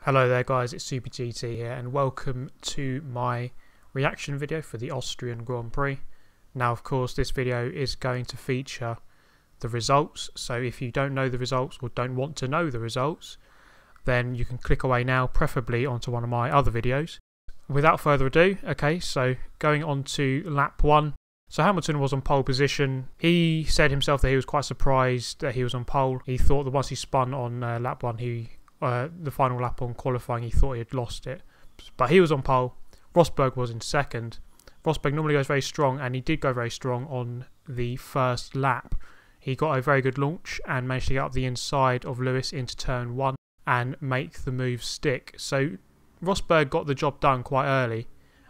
Hello there guys, it's Super GT here and welcome to my reaction video for the Austrian Grand Prix. Now of course this video is going to feature the results, so if you don't know the results or don't want to know the results, then you can click away now, preferably onto one of my other videos. Without further ado, okay, so going on to lap 1. So Hamilton was on pole position. He said himself that he was quite surprised that he was on pole. He thought that once he spun on lap 1, the final lap on qualifying, he thought he had lost it. But he was on pole. Rosberg was in second. Rosberg normally goes very strong, and he did go very strong on the first lap. He got a very good launch and managed to get up the inside of Lewis into turn 1 and make the move stick. So Rosberg got the job done quite early,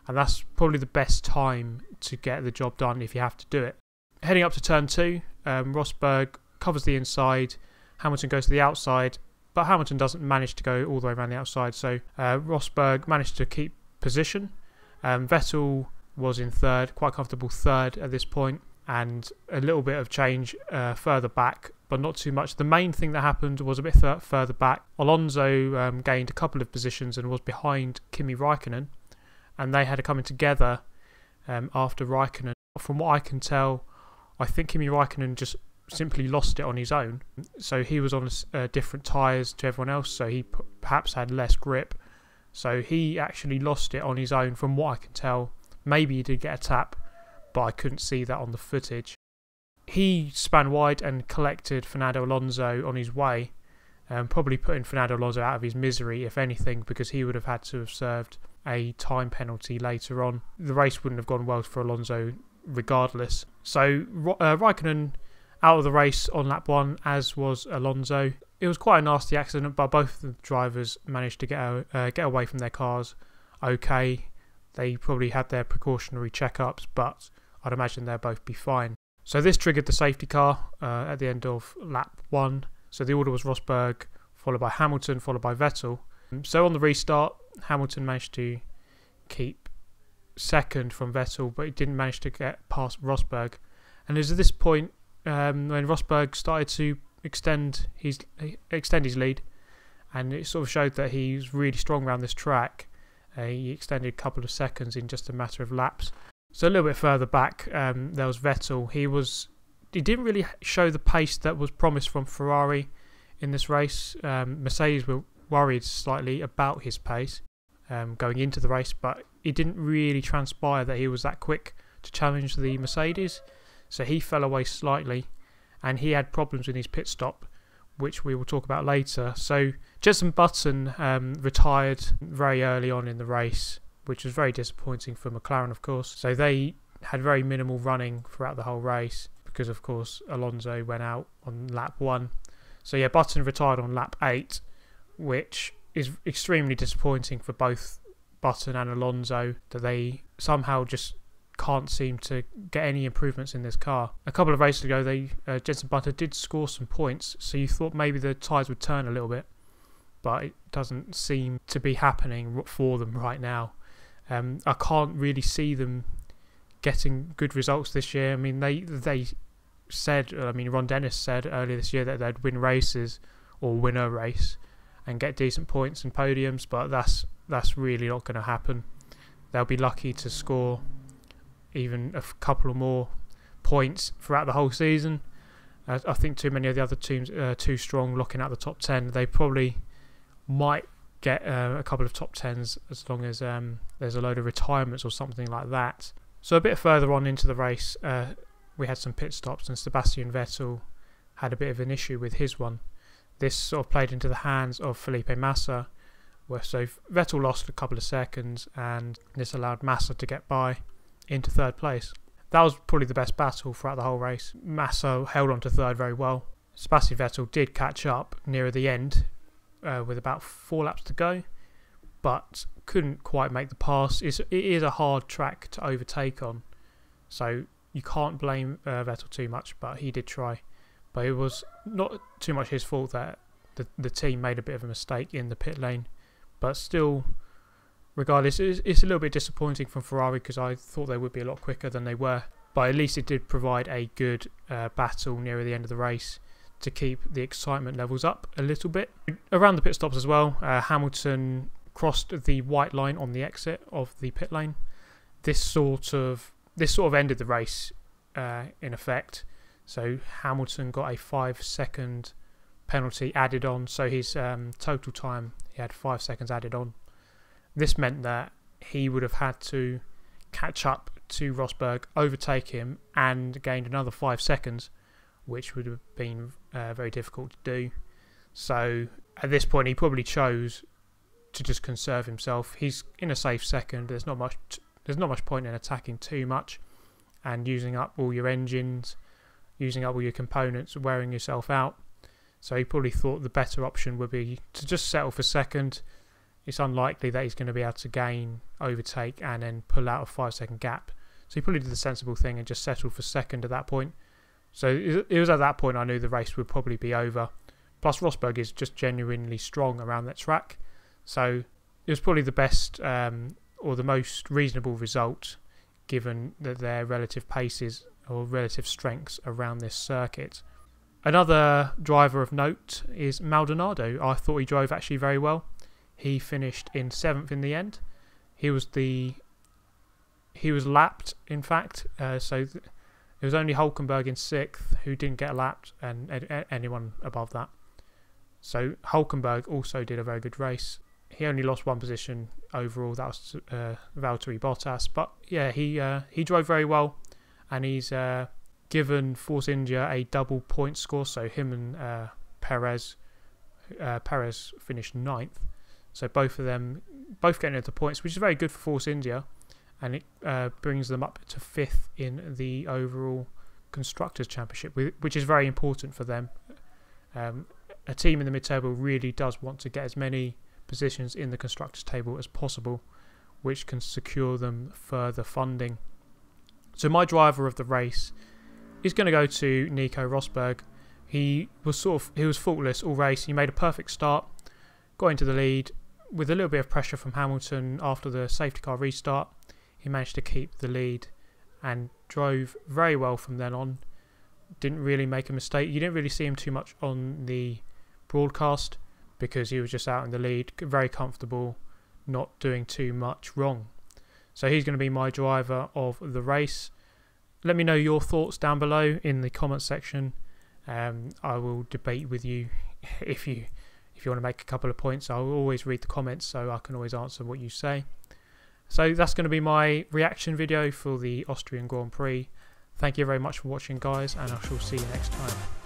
and that's probably the best time to get the job done if you have to do it. Heading up to turn 2, Rosberg covers the inside, Hamilton goes to the outside, but Hamilton doesn't manage to go all the way around the outside, so Rosberg managed to keep position. Vettel was in third, quite comfortable third at this point, and a little bit of change further back, but not too much. The main thing that happened was a bit further back. Alonso gained a couple of positions and was behind Kimi Raikkonen, and they had a coming together after Raikkonen. From what I can tell, I think Kimi Raikkonen just simply lost it on his own. So he was on different tyres to everyone else, so he perhaps had less grip. So he actually lost it on his own from what I can tell. Maybe he did get a tap, but I couldn't see that on the footage. He span wide and collected Fernando Alonso on his way, probably putting Fernando Alonso out of his misery, if anything, because he would have had to have served a time penalty later on. The race wouldn't have gone well for Alonso regardless. So Raikkonen out of the race on lap 1, as was Alonso. It was quite a nasty accident, but both the drivers managed to get away from their cars okay. They probably had their precautionary checkups, but I'd imagine they'll both be fine. So this triggered the safety car at the end of lap 1. So the order was Rosberg, followed by Hamilton, followed by Vettel. So on the restart, Hamilton managed to keep second from Vettel, but he didn't manage to get past Rosberg. And it was at this point when Rosberg started to extend his lead, and it sort of showed that he's really strong around this track. He extended a couple of seconds in just a matter of laps. So a little bit further back, there was Vettel. He didn't really show the pace that was promised from Ferrari in this race. Mercedes were worried slightly about his pace going into the race, but it didn't really transpire that he was that quick to challenge the Mercedes. So he fell away slightly, and he had problems with his pit stop, which we will talk about later. So Jenson Button retired very early on in the race, which was very disappointing for McLaren, of course. So they had very minimal running throughout the whole race because, of course, Alonso went out on lap 1. So yeah, Button retired on lap 8, which is extremely disappointing for both Button and Alonso, that they somehow just can't seem to get any improvements in this car. A couple of races ago, Jenson Button did score some points, so you thought maybe the tyres would turn a little bit, but it doesn't seem to be happening for them right now. I can't really see them getting good results this year. I mean, they said, Ron Dennis said earlier this year that they'd win races or win a race and get decent points and podiums, but that's really not going to happen. They'll be lucky to score even a couple of more points throughout the whole season. I think too many of the other teams are too strong, looking at the top 10. They probably might get a couple of top 10s as long as there's a load of retirements or something like that. So a bit further on into the race, we had some pit stops, and Sebastian Vettel had a bit of an issue with his one. This sort of played into the hands of Felipe Massa, so Vettel lost a couple of seconds, and this allowed Massa to get by into third place. That was probably the best battle throughout the whole race. Massa held on to third very well. Sebastian Vettel did catch up near the end with about 4 laps to go, but couldn't quite make the pass. It is a hard track to overtake on, so you can't blame Vettel too much, but he did try. But it was not too much his fault that the team made a bit of a mistake in the pit lane. But still, regardless, it's a little bit disappointing from Ferrari, because I thought they would be a lot quicker than they were. But at least it did provide a good battle near the end of the race to keep the excitement levels up a little bit. Around the pit stops as well, Hamilton crossed the white line on the exit of the pit lane. This sort of ended the race in effect. So Hamilton got a 5-second penalty added on, so his total time, he had 5 seconds added on. This meant that he would have had to catch up to Rosberg, overtake him, and gained another 5 seconds, which would have been very difficult to do. So at this point he probably chose to just conserve himself. He's in a safe second. There's not much point in attacking too much and using up all your engines, using up all your components, wearing yourself out. So he probably thought the better option would be to just settle for second. It's unlikely that he's going to be able to gain, overtake, and then pull out a 5-second gap. So he probably did the sensible thing and just settled for second at that point. So it was at that point I knew the race would probably be over. Plus Rosberg is just genuinely strong around that track. So it was probably the best or the most reasonable result given that their relative paces or relative strengths around this circuit. Another driver of note is Maldonado. I thought he drove actually very well. He finished in 7th in the end. He was lapped, in fact. So it was only Hulkenberg in 6th who didn't get lapped, and anyone above that. So Hulkenberg also did a very good race. He only lost 1 position overall. That was Valtteri Bottas. But yeah, he drove very well, and he's given Force India a double point score. So him and Perez finished 9th. So both of them getting into points, which is very good for Force India, and it brings them up to 5th in the overall Constructors' Championship, which is very important for them. A team in the mid-table really does want to get as many positions in the Constructors' table as possible, which can secure them further funding. So my driver of the race is going to go to Nico Rosberg. He was faultless all race. He made a perfect start, got into the lead with a little bit of pressure from Hamilton after the safety car restart. He managed to keep the lead and drove very well from then on. Didn't really make a mistake. You didn't really see him too much on the broadcast because he was just out in the lead, very comfortable, not doing too much wrong. So he's going to be my driver of the race. Let me know your thoughts down below in the comment section. I will debate with you if you want to make a couple of points. I'll always read the comments, so I can always answer what you say. So that's going to be my reaction video for the Austrian Grand Prix. Thank you very much for watching, guys, and I shall see you next time.